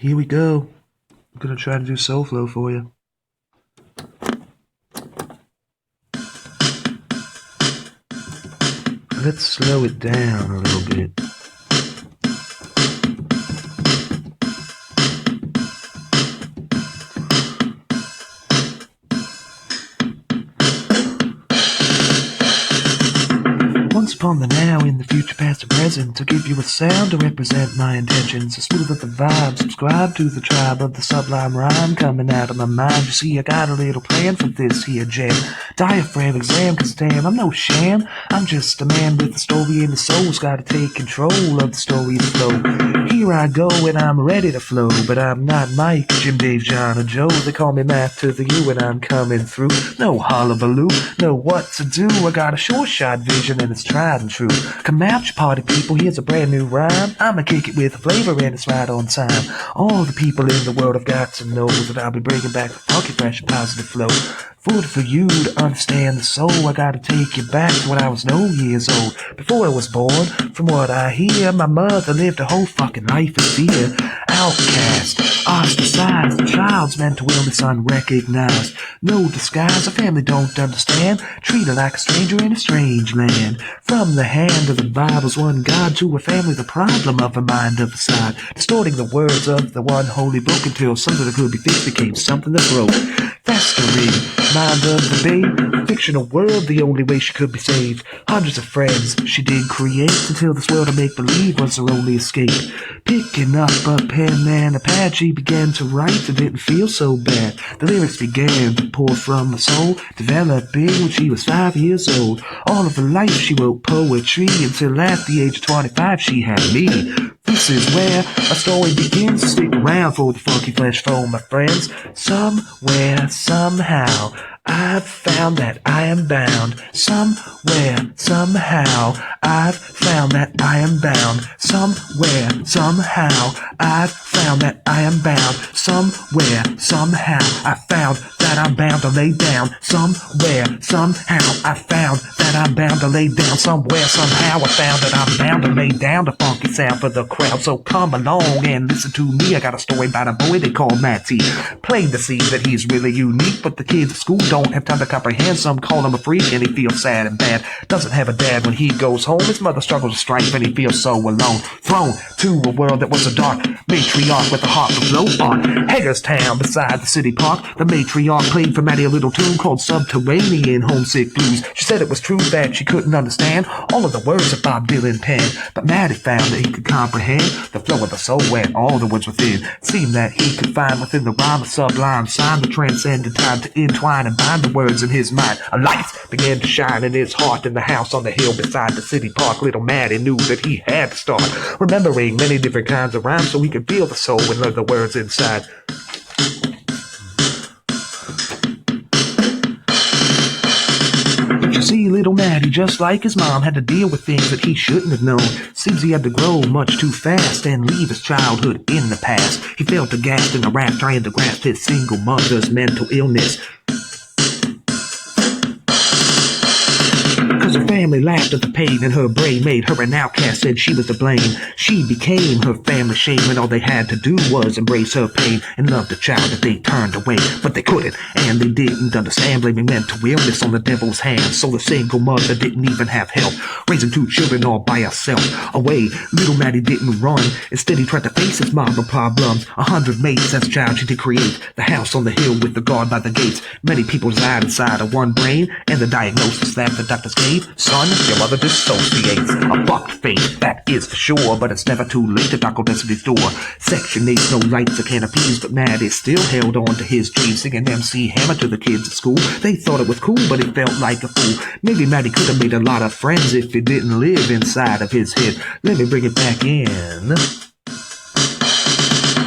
Here we go. I'm gonna try to do Soulflo for you. Let's slow it down a little bit. Once upon the now, in the future, past and present, to give you a sound to represent my intentions. So smooth up the vibe, subscribe to the tribe of the sublime rhyme coming out of my mind. You see, I got a little plan for this here jam. Diaphragm exam, cause damn, I'm no sham. I'm just a man with a story in his soul's gotta take control of the story's flow. Here I go and I'm ready to flow, but I'm not Mike, Jim, Dave, John, or Joe. They call me Matt to the U and I'm coming through. No hullabaloo, know what to do. I got a sure shot vision and it's tried and true. Come out, you party people, here's a brand new rhyme. I'ma kick it with a flavor and it's right on time. All the people in the world have got to know that I'll be bringing back the funky, fresh, and positive flow. Food for you to understand the soul. I gotta take you back to when I was no years old. Before I was born, from what I hear, my mother lived a whole fucking life in fear. Outcast, ostracized, a child's mental illness unrecognized. No disguise, a family don't understand. Treated like a stranger in a strange land. From the hand of the Bible's one God to a family, the problem of a mind of a side. Distorting the words of the one holy book until something that could be fixed became something that broke. Festering, mind of the babe, fictional world, the only way she could be saved. Hundreds of friends she did create until this world of make-believe was her only escape. Picking up a pen and a pad, she began to write. It didn't feel so bad. The lyrics began to pour from her soul, developing when she was 5 years old. All of her life she wrote poetry until at the age of 25 she had me. This is where a story begins. Stick around for the funky flesh phone, my friends. Somewhere, somehow, I've found that I am bound. Somewhere, somehow, I've found that I am bound. Somewhere, somehow, I've found that I am bound. Somewhere, somehow, I found that I'm bound to lay down. Somewhere, somehow, I found that I'm bound to lay down. Somewhere, somehow, I found that I'm bound to lay down. The funky sound for the crowd. So come along and listen to me. I got a story about a boy they call Matty. Plain to see that he's really unique, but the kids at school don't have time to comprehend. Some call him a freak and he feels sad and bad. Doesn't have a dad when he goes home. His mother struggles with strife and he feels so alone. Thrown to a world that was a dark matriarch with a heart to flow on. Hagerstown beside the city park. The matriarch played for Maddie a little tune called Subterranean Homesick Blues. She said it was true that she couldn't understand all of the words that Bob Dylan penned, but Maddie found that he could comprehend the flow of the soul and all the words within. Seemed that he could find within the rhyme a sublime sign to transcend the time to entwine and bind the words in his mind. A light began to shine in his heart in the house on the hill beside the city park. Little Maddie knew that he had to start remembering many different kinds of rhymes so he could feel the soul and learn the words inside. But you see, little Maddie, just like his mom, had to deal with things that he shouldn't have known. Seems he had to grow much too fast and leave his childhood in the past. He felt aghast in the raft trying to grasp his single mother's mental illness. Her family laughed at the pain and her brain made her an outcast, said she was to blame. She became her family shame and all they had to do was embrace her pain and love the child that they turned away. But they couldn't and they didn't understand, blaming mental illness on the devil's hands. So the single mother didn't even have help, raising 2 children all by herself. Away, little Maddie didn't run. Instead he tried to face his mama problems. 100 mates as a child she did create. The house on the hill with the guard by the gates. Many people died inside of one brain, and the diagnosis that the doctors gave: son, your mother dissociates. A fucked face, that is for sure, but it's never too late to knock on Destiny's door. Section 8, no lights or canopies, but Maddie still held on to his dream, singing MC Hammer to the kids at school. They thought it was cool, but it felt like a fool. Maybe Maddie could have made a lot of friends if it didn't live inside of his head. Let me bring it back in.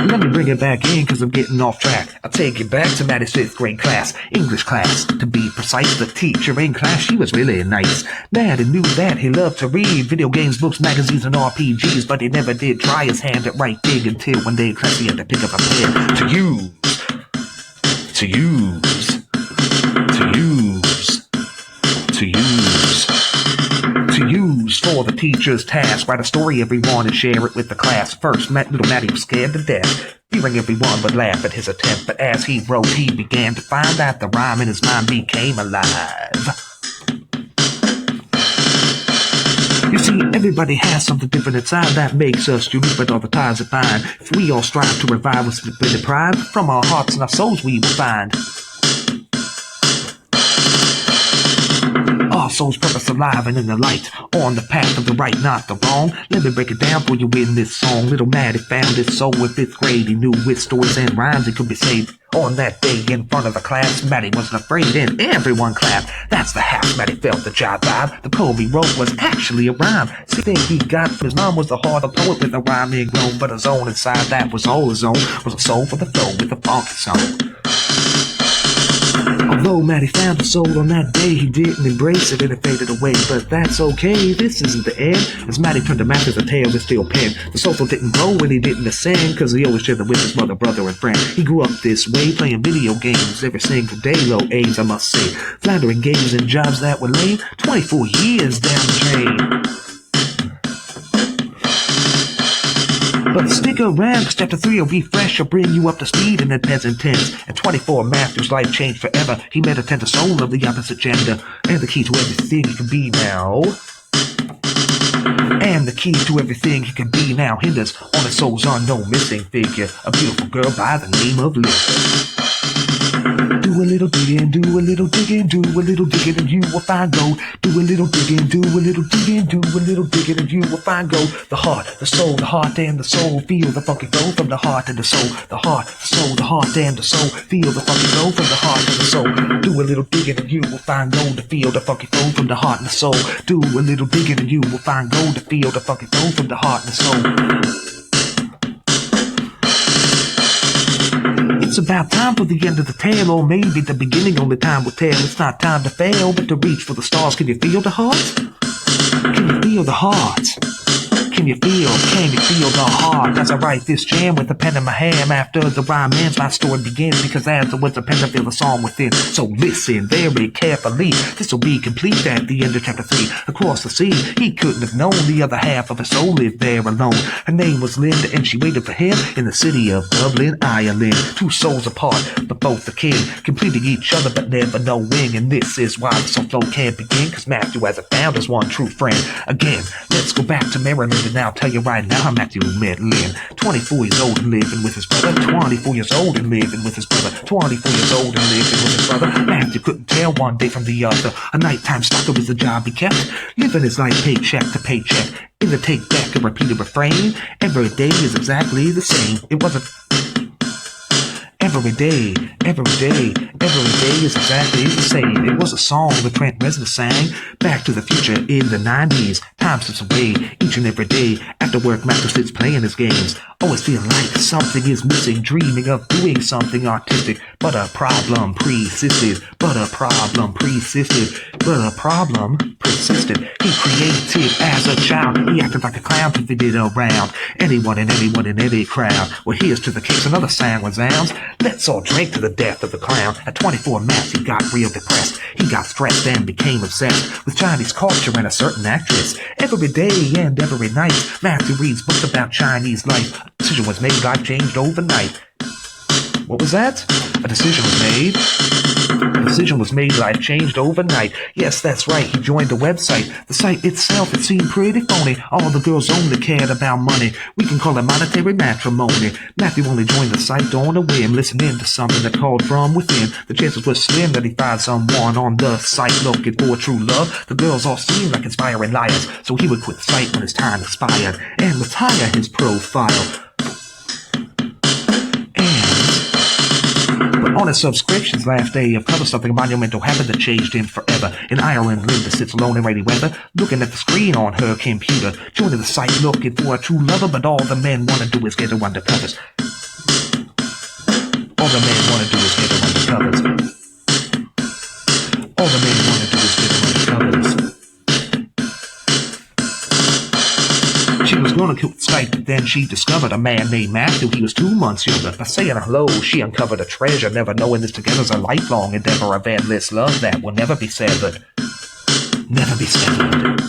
Let me bring it back in, cause I'm getting off track. I'll take you back to Maddie's 5th grade class, English class. To be precise, the teacher in class, she was really nice. Maddie knew that he loved to read video games, books, magazines, and RPGs, but he never did try his hand at right big until one day in class he had to pick up a pen to use. To use. To use. To use. To use. used for the teacher's task. Write a story everyone and share it with the class. First, little Matty was scared to death, fearing everyone would laugh at his attempt. But as he wrote, he began to find that the rhyme in his mind became alive. You see, everybody has something different inside that makes us unique, but all the ties that bind. If we all strive to revive what's been deprived, from our hearts and our souls we will find our soul's purpose alive and in the light, on the path of the right, not the wrong. Let me break it down for you in this song. Little Matty found his soul in 5th grade. He knew with stories and rhymes he could be saved. On that day in front of the class, Matty wasn't afraid and everyone clapped. That's the half Matty felt the jive vibe. The poem he wrote was actually a rhyme. See, thing he got from his mom was the heart of the poet with a rhyming grown, but his own inside that was all his own was a soul for the flow with a funky song. Although Matty found a soul on that day, he didn't embrace it and it faded away. But that's okay, this isn't the end. As Matty turned to map as a tale with steel pen, the Soulflo didn't grow when he didn't ascend, cause he always shared it with his mother, brother, and friend. He grew up this way, playing video games every single day, low A's I must say, floundering games and jobs that were lame, 24 years down the drain. But stick around, cause chapter 3 will refresh or bring you up to speed in the peasant tense. At 24, Matthew's life changed forever. He met a tender soul of the opposite gender, and the key to everything he can be now. And the key to everything he can be now hinders on his soul's unknown missing figure, a beautiful girl by the name of Liv. Do a little digging, do a little digging, do a little digging, and you will find gold. Do a little digging, do a little digging, do a little digging, and you will find gold. The heart, the heart, and the soul. Feel the funky flow from the heart and the soul. The heart, the heart, and the soul. Feel the funky flow from the heart and the soul. Do a little digging, and you will find gold. To feel the funky flow from the heart and the soul. Do a little digging, and you will find gold. To feel the funky flow from the heart and the soul. It's about time for the end of the tale, or maybe the beginning, only time will tell. It's not time to fail, but to reach for the stars. Can you feel the heart? Can you feel the heart? Can you feel the heart? As I write this jam with a pen in my hand, after the rhyme ends, my story begins, because as the words are penned, I feel the song within. So listen very carefully, this will be complete at the end of chapter 3. Across the sea, he couldn't have known the other half of his soul lived there alone. Her name was Linda, and she waited for him in the city of Dublin, Ireland. 2 souls apart, but both the kin, completing each other but never knowing. And this is why the Soulflo can't begin, cause Matthew hasn't found his one true friend. Again, let's go back to Maryland, and I'll tell you right now how Matthew met Lynn. 24 years old and living with his brother. 24 years old and living with his brother. 24 years old and living with his brother. Matthew couldn't tell one day from the other. A nighttime stalker was the job he kept, living his life paycheck to paycheck. In the take back and repeated refrain, every day is exactly the same. It wasn't every day is exactly the same. It was a song that Trent Reznor sang back to the future in the 90s. Time slips away each and every day. After work, Matthew sits playing his games, always feeling like something is missing, dreaming of doing something artistic. But a problem persisted. He created as a child. He acted like a clown to fit it around anyone and any crowd. Well, here's to the kicks, another sound resounds. Let's all drink to the death of the clown. At 24, Matthew got real depressed. He got stressed and became obsessed with Chinese culture and a certain actress. Every day and every night, Matthew reads books about Chinese life. A decision was made, life changed overnight. What was that? A decision was made. A decision was made, life changed overnight. Yes, that's right, he joined the website. The site itself, it seemed pretty phony. All the girls only cared about money. We can call it monetary matrimony. Matthew only joined the site on a whim, listening to something that called from within. The chances were slim that he'd find someone on the site looking for true love. The girls all seemed like inspiring liars, so he would quit the site when his time expired and retire his profile. On his subscription's last day of cover, something monumental happened that changed him forever. In Ireland, Linda sits alone in rainy weather, looking at the screen on her computer, joining the site looking for a true lover, but all the men want to do is get her undercovers. All the men want to do is get her undercovers. All the men want to do is get her undercovers. She was gonna quit Skype, but then she discovered a man named Matthew. He was 2 months younger. By saying hello, she uncovered a treasure, never knowing this together's a lifelong endeavor of endless love that will never be severed. Never be severed.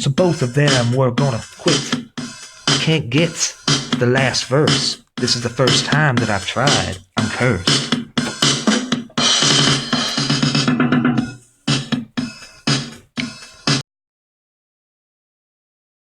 So both of them were gonna quit. I can't get the last verse. This is the first time that I've tried. I'm cursed.